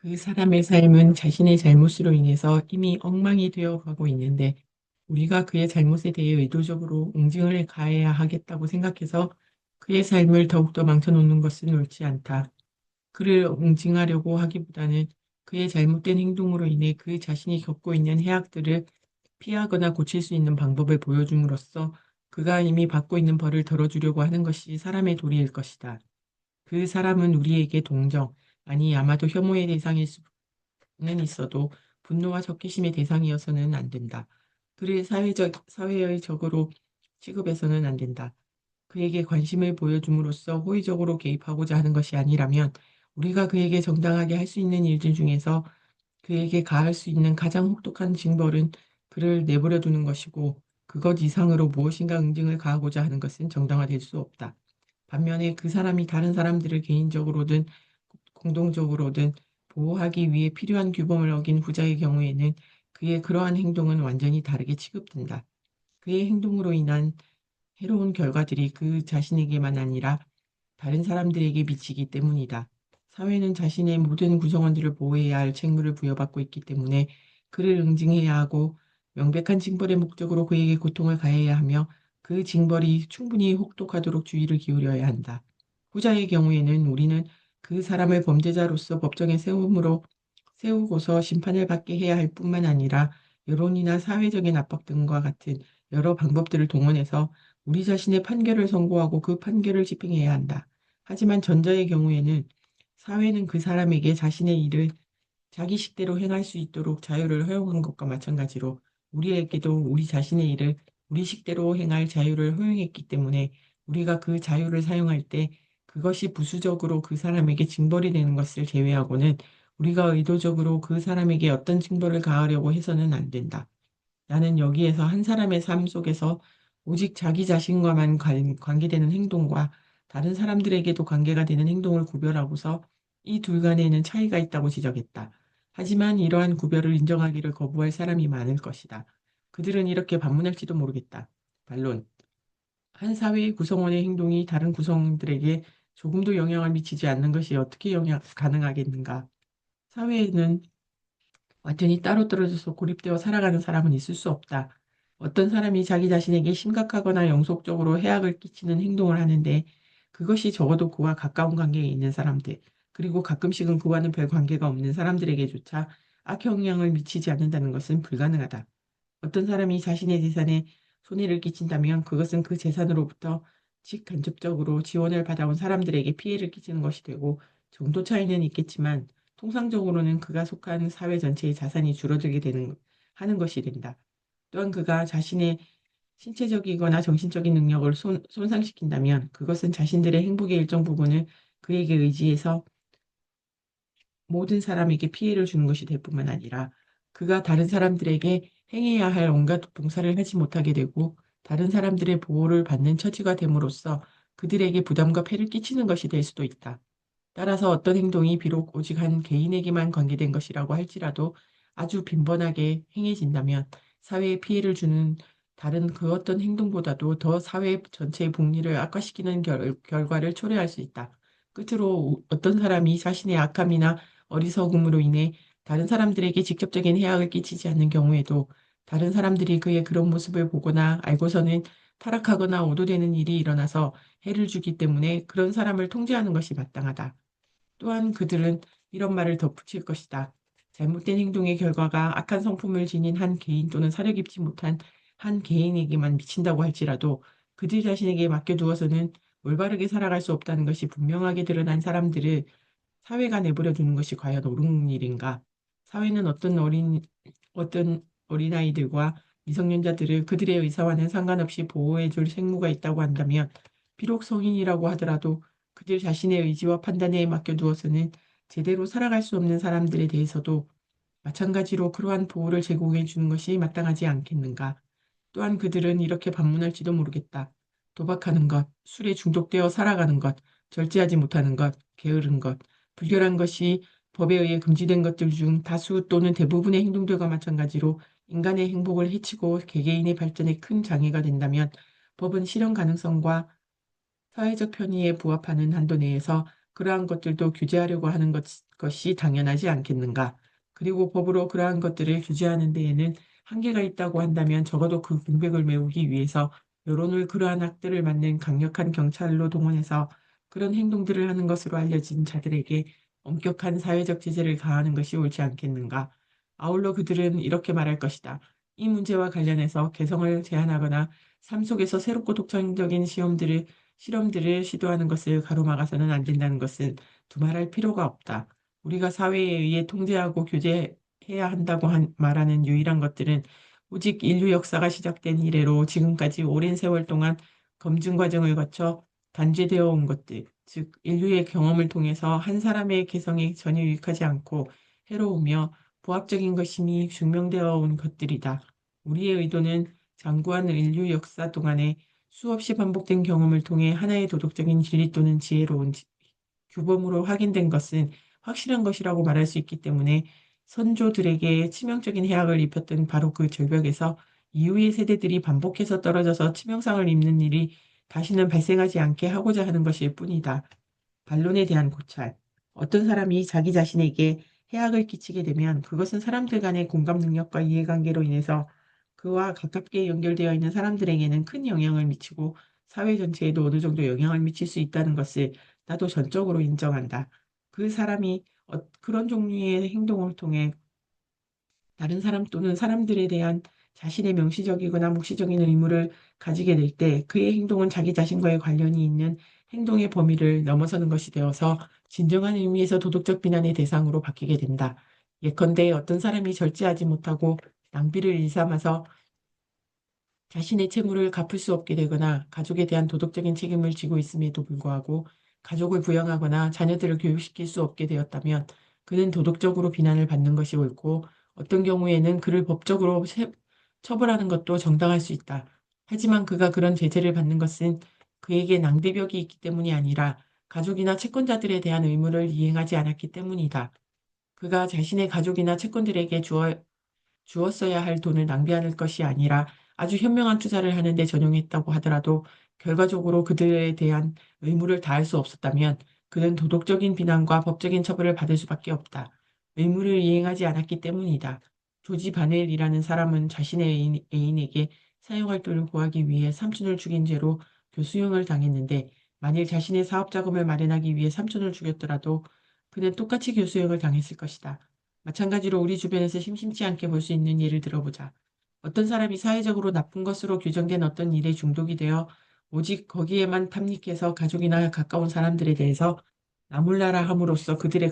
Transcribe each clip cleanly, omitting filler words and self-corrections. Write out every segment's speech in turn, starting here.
그 사람의 삶은 자신의 잘못으로 인해서 이미 엉망이 되어 가고 있는데 우리가 그의 잘못에 대해 의도적으로 응징을 가해야 하겠다고 생각해서 그의 삶을 더욱더 망쳐놓는 것은 옳지 않다. 그를 응징하려고 하기보다는 그의 잘못된 행동으로 인해 그 자신이 겪고 있는 해악들을 피하거나 고칠 수 있는 방법을 보여줌으로써 그가 이미 받고 있는 벌을 덜어주려고 하는 것이 사람의 도리일 것이다. 그 사람은 우리에게 동정, 아니 아마도 혐오의 대상일 수는 있어도 분노와 적개심의 대상이어서는 안 된다. 그를 사회의 적으로 취급해서는 안 된다. 그에게 관심을 보여줌으로써 호의적으로 개입하고자 하는 것이 아니라면 우리가 그에게 정당하게 할 수 있는 일들 중에서 그에게 가할 수 있는 가장 혹독한 징벌은 그를 내버려 두는 것이고 그것 이상으로 무엇인가 응징을 가하고자 하는 것은 정당화될 수 없다. 반면에 그 사람이 다른 사람들을 개인적으로든 공동적으로든 보호하기 위해 필요한 규범을 어긴 후자의 경우에는 그의 그러한 행동은 완전히 다르게 취급된다. 그의 행동으로 인한 해로운 결과들이 그 자신에게만 아니라 다른 사람들에게 미치기 때문이다. 사회는 자신의 모든 구성원들을 보호해야 할 책무를 부여받고 있기 때문에 그를 응징해야 하고 명백한 징벌의 목적으로 그에게 고통을 가해야 하며 그 징벌이 충분히 혹독하도록 주의를 기울여야 한다. 후자의 경우에는 우리는 그 사람을 범죄자로서 법정에 세우고서 심판을 받게 해야 할 뿐만 아니라 여론이나 사회적인 압박 등과 같은 여러 방법들을 동원해서 우리 자신의 판결을 선고하고 그 판결을 집행해야 한다. 하지만 전자의 경우에는 사회는 그 사람에게 자신의 일을 자기 식대로 행할 수 있도록 자유를 허용한 것과 마찬가지로 우리에게도 우리 자신의 일을 우리 식대로 행할 자유를 허용했기 때문에 우리가 그 자유를 사용할 때 그것이 부수적으로 그 사람에게 징벌이 되는 것을 제외하고는 우리가 의도적으로 그 사람에게 어떤 징벌을 가하려고 해서는 안 된다. 나는 여기에서 한 사람의 삶 속에서 오직 자기 자신과만 관계되는 행동과 다른 사람들에게도 관계가 되는 행동을 구별하고서 이 둘 간에는 차이가 있다고 지적했다. 하지만 이러한 구별을 인정하기를 거부할 사람이 많을 것이다. 그들은 이렇게 반문할지도 모르겠다. 반론. 한 사회의 구성원의 행동이 다른 구성원들에게 조금도 영향을 미치지 않는 것이 어떻게 가능하겠는가? 사회에는 완전히 따로 떨어져서 고립되어 살아가는 사람은 있을 수 없다. 어떤 사람이 자기 자신에게 심각하거나 영속적으로 해악을 끼치는 행동을 하는데 그것이 적어도 그와 가까운 관계에 있는 사람들, 그리고 가끔씩은 그와는 별 관계가 없는 사람들에게조차 악영향을 미치지 않는다는 것은 불가능하다. 어떤 사람이 자신의 재산에 손해를 끼친다면 그것은 그 재산으로부터 직간접적으로 지원을 받아온 사람들에게 피해를 끼치는 것이 되고 정도 차이는 있겠지만 통상적으로는 그가 속한 사회 전체의 자산이 줄어들게 하는 것이 된다. 또한 그가 자신의 신체적이거나 정신적인 능력을 손상시킨다면 그것은 자신들의 행복의 일정 부분을 그에게 의지해서 모든 사람에게 피해를 주는 것이 될 뿐만 아니라 그가 다른 사람들에게 행해야 할 온갖 봉사를 하지 못하게 되고 다른 사람들의 보호를 받는 처지가 됨으로써 그들에게 부담과 폐를 끼치는 것이 될 수도 있다. 따라서 어떤 행동이 비록 오직 한 개인에게만 관계된 것이라고 할지라도 아주 빈번하게 행해진다면 사회에 피해를 주는 다른 그 어떤 행동보다도 더 사회 전체의 복리를 악화시키는 결과를 초래할 수 있다. 끝으로 어떤 사람이 자신의 악함이나 어리석음으로 인해 다른 사람들에게 직접적인 해악을 끼치지 않는 경우에도 다른 사람들이 그의 그런 모습을 보거나 알고서는 타락하거나 오도되는 일이 일어나서 해를 주기 때문에 그런 사람을 통제하는 것이 마땅하다. 또한 그들은 이런 말을 덧붙일 것이다. 잘못된 행동의 결과가 악한 성품을 지닌 한 개인 또는 사려 깊지 못한 한 개인에게만 미친다고 할지라도 그들 자신에게 맡겨두어서는 올바르게 살아갈 수 없다는 것이 분명하게 드러난 사람들을 사회가 내버려 두는 것이 과연 옳은 일인가? 사회는 어떤 어린아이들과 미성년자들을 그들의 의사와는 상관없이 보호해 줄 책무가 있다고 한다면, 비록 성인이라고 하더라도 그들 자신의 의지와 판단에 맡겨두어서는 제대로 살아갈 수 없는 사람들에 대해서도 마찬가지로 그러한 보호를 제공해 주는 것이 마땅하지 않겠는가? 또한 그들은 이렇게 반문할지도 모르겠다. 도박하는 것, 술에 중독되어 살아가는 것, 절제하지 못하는 것, 게으른 것, 불결한 것이 법에 의해 금지된 것들 중 다수 또는 대부분의 행동들과 마찬가지로 인간의 행복을 해치고 개개인의 발전에 큰 장애가 된다면 법은 실현 가능성과 사회적 편의에 부합하는 한도 내에서 그러한 것들도 규제하려고 하는 것이 당연하지 않겠는가? 그리고 법으로 그러한 것들을 규제하는 데에는 한계가 있다고 한다면 적어도 그 공백을 메우기 위해서 여론을 그러한 악들을 막는 강력한 경찰로 동원해서 그런 행동들을 하는 것으로 알려진 자들에게 엄격한 사회적 제재를 가하는 것이 옳지 않겠는가? 아울러 그들은 이렇게 말할 것이다. 이 문제와 관련해서 개성을 제한하거나 삶 속에서 새롭고 독창적인 실험들을 시도하는 것을 가로막아서는 안 된다는 것은 두말할 필요가 없다. 우리가 사회에 의해 통제하고 규제해야 한다고 말하는 유일한 것들은 오직 인류 역사가 시작된 이래로 지금까지 오랜 세월 동안 검증 과정을 거쳐 단죄되어 온 것들, 즉 인류의 경험을 통해서 한 사람의 개성에 전혀 유익하지 않고 해로우며 부합적인 것임이 증명되어 온 것들이다. 우리의 의도는 장구한 인류 역사 동안에 수없이 반복된 경험을 통해 하나의 도덕적인 진리 또는 지혜로운 규범으로 확인된 것은 확실한 것이라고 말할 수 있기 때문에 선조들에게 치명적인 해악을 입혔던 바로 그 절벽에서 이후의 세대들이 반복해서 떨어져서 치명상을 입는 일이 다시는 발생하지 않게 하고자 하는 것일 뿐이다. 반론에 대한 고찰. 어떤 사람이 자기 자신에게 해악을 끼치게 되면 그것은 사람들 간의 공감 능력과 이해관계로 인해서 그와 가깝게 연결되어 있는 사람들에게는 큰 영향을 미치고 사회 전체에도 어느 정도 영향을 미칠 수 있다는 것을 나도 전적으로 인정한다. 그 사람이 그런 종류의 행동을 통해 다른 사람 또는 사람들에 대한 자신의 명시적이거나 묵시적인 의무를 가지게 될 때 그의 행동은 자기 자신과의 관련이 있는 행동의 범위를 넘어서는 것이 되어서 진정한 의미에서 도덕적 비난의 대상으로 바뀌게 된다. 예컨대 어떤 사람이 절제하지 못하고 낭비를 일삼아서 자신의 채무를 갚을 수 없게 되거나 가족에 대한 도덕적인 책임을 지고 있음에도 불구하고 가족을 부양하거나 자녀들을 교육시킬 수 없게 되었다면 그는 도덕적으로 비난을 받는 것이 옳고 어떤 경우에는 그를 법적으로 처벌하는 것도 정당할 수 있다. 하지만 그가 그런 제재를 받는 것은 그에게 낭비벽이 있기 때문이 아니라 가족이나 채권자들에 대한 의무를 이행하지 않았기 때문이다. 그가 자신의 가족이나 채권들에게 주었어야 할 돈을 낭비하는 것이 아니라 아주 현명한 투자를 하는 데 전용했다고 하더라도 결과적으로 그들에 대한 의무를 다할 수 없었다면 그는 도덕적인 비난과 법적인 처벌을 받을 수밖에 없다. 의무를 이행하지 않았기 때문이다. 조지 바넬이라는 사람은 자신의 애인에게 사용할 돈을 구하기 위해 삼촌을 죽인 죄로 교수형을 당했는데 만일 자신의 사업 자금을 마련하기 위해 삼촌을 죽였더라도 그는 똑같이 교수형을 당했을 것이다. 마찬가지로 우리 주변에서 심심치 않게 볼 수 있는 예를 들어보자. 어떤 사람이 사회적으로 나쁜 것으로 규정된 어떤 일에 중독이 되어 오직 거기에만 탐닉해서 가족이나 가까운 사람들에 대해서 나몰라라 함으로써 그들의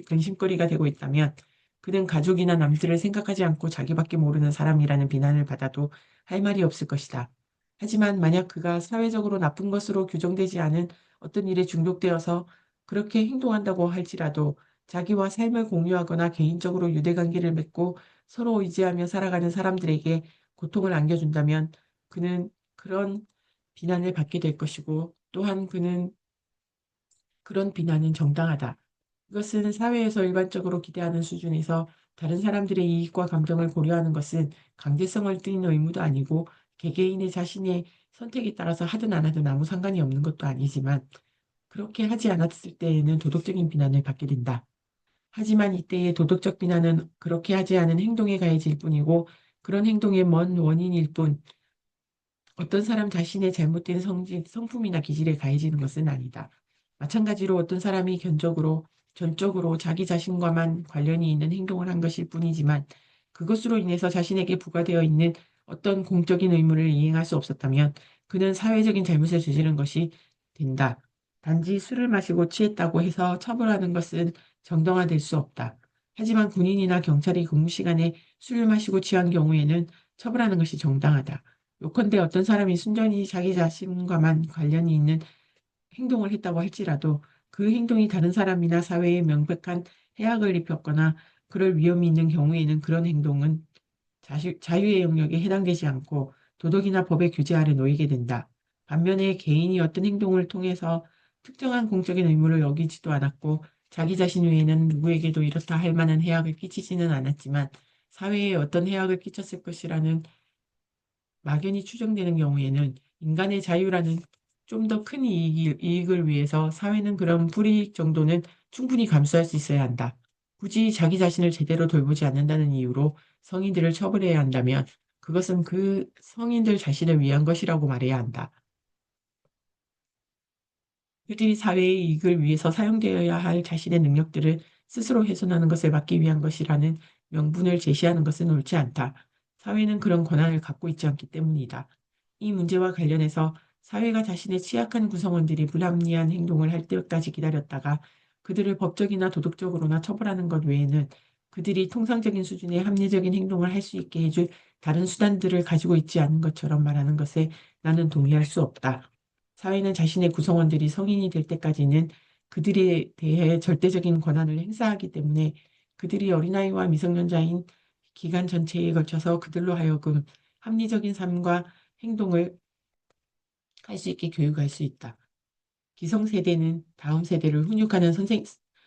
근심거리가 되고 있다면 그는 가족이나 남들을 생각하지 않고 자기밖에 모르는 사람이라는 비난을 받아도 할 말이 없을 것이다. 하지만 만약 그가 사회적으로 나쁜 것으로 규정되지 않은 어떤 일에 중독되어서 그렇게 행동한다고 할지라도 자기와 삶을 공유하거나 개인적으로 유대관계를 맺고 서로 의지하며 살아가는 사람들에게 고통을 안겨준다면 그는 그런 비난을 받게 될 것이고 또한 그는 그런 비난은 정당하다. 이것은 사회에서 일반적으로 기대하는 수준에서 다른 사람들의 이익과 감정을 고려하는 것은 강제성을 띠는 의무도 아니고 개개인의 자신의 선택에 따라서 하든 안 하든 아무 상관이 없는 것도 아니지만 그렇게 하지 않았을 때에는 도덕적인 비난을 받게 된다. 하지만 이때의 도덕적 비난은 그렇게 하지 않은 행동에 가해질 뿐이고 그런 행동의 먼 원인일 뿐 어떤 사람 자신의 잘못된 성품이나 기질에 가해지는 것은 아니다. 마찬가지로 어떤 사람이 전적으로 자기 자신과만 관련이 있는 행동을 한 것일 뿐이지만 그것으로 인해서 자신에게 부과되어 있는 어떤 공적인 의무를 이행할 수 없었다면 그는 사회적인 잘못을 저지른 것이 된다. 단지 술을 마시고 취했다고 해서 처벌하는 것은 정당화될 수 없다. 하지만 군인이나 경찰이 근무 시간에 술을 마시고 취한 경우에는 처벌하는 것이 정당하다. 요컨대 어떤 사람이 순전히 자기 자신과만 관련이 있는 행동을 했다고 할지라도 그 행동이 다른 사람이나 사회에 명백한 해악을 입혔거나 그럴 위험이 있는 경우에는 그런 행동은 자유의 영역에 해당되지 않고 도덕이나 법의 규제 아래 놓이게 된다. 반면에 개인이 어떤 행동을 통해서 특정한 공적인 의무를 어기지도 않았고 자기 자신 외에는 누구에게도 이렇다 할 만한 해악을 끼치지는 않았지만 사회에 어떤 해악을 끼쳤을 것이라는 막연히 추정되는 경우에는 인간의 자유라는 좀 더 큰 이익을 위해서 사회는 그런 불이익 정도는 충분히 감수할 수 있어야 한다. 굳이 자기 자신을 제대로 돌보지 않는다는 이유로 성인들을 처벌해야 한다면 그것은 그 성인들 자신을 위한 것이라고 말해야 한다. 그들이 사회의 이익을 위해서 사용되어야 할 자신의 능력들을 스스로 훼손하는 것을 막기 위한 것이라는 명분을 제시하는 것은 옳지 않다. 사회는 그런 권한을 갖고 있지 않기 때문이다. 이 문제와 관련해서 사회가 자신의 취약한 구성원들이 불합리한 행동을 할 때까지 기다렸다가 그들을 법적이나 도덕적으로나 처벌하는 것 외에는 그들이 통상적인 수준의 합리적인 행동을 할 수 있게 해줄 다른 수단들을 가지고 있지 않은 것처럼 말하는 것에 나는 동의할 수 없다. 사회는 자신의 구성원들이 성인이 될 때까지는 그들에 대해 절대적인 권한을 행사하기 때문에 그들이 어린아이와 미성년자인 기간 전체에 걸쳐서 그들로 하여금 합리적인 삶과 행동을 할 수 있게 교육할 수 있다. 기성세대는 다음 세대를 훈육하는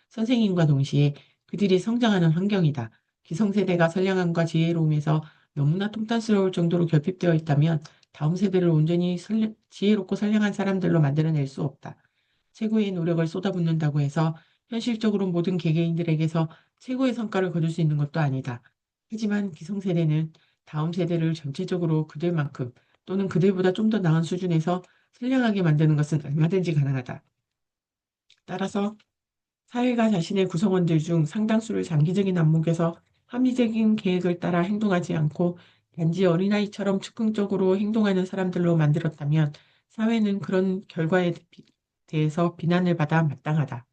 선생님과 동시에 그들이 성장하는 환경이다. 기성세대가 선량함과 지혜로움에서 너무나 통탄스러울 정도로 결핍되어 있다면 다음 세대를 온전히 지혜롭고 선량한 사람들로 만들어낼 수 없다. 최고의 노력을 쏟아붓는다고 해서 현실적으로 모든 개개인들에게서 최고의 성과를 거둘 수 있는 것도 아니다. 하지만 기성세대는 다음 세대를 전체적으로 그들만큼 또는 그들보다 좀 더 나은 수준에서 선량하게 만드는 것은 얼마든지 가능하다. 따라서 사회가 자신의 구성원들 중 상당수를 장기적인 안목에서 합리적인 계획을 따라 행동하지 않고 단지 어린아이처럼 즉흥적으로 행동하는 사람들로 만들었다면 사회는 그런 결과에 대해서 비난을 받아 마땅하다.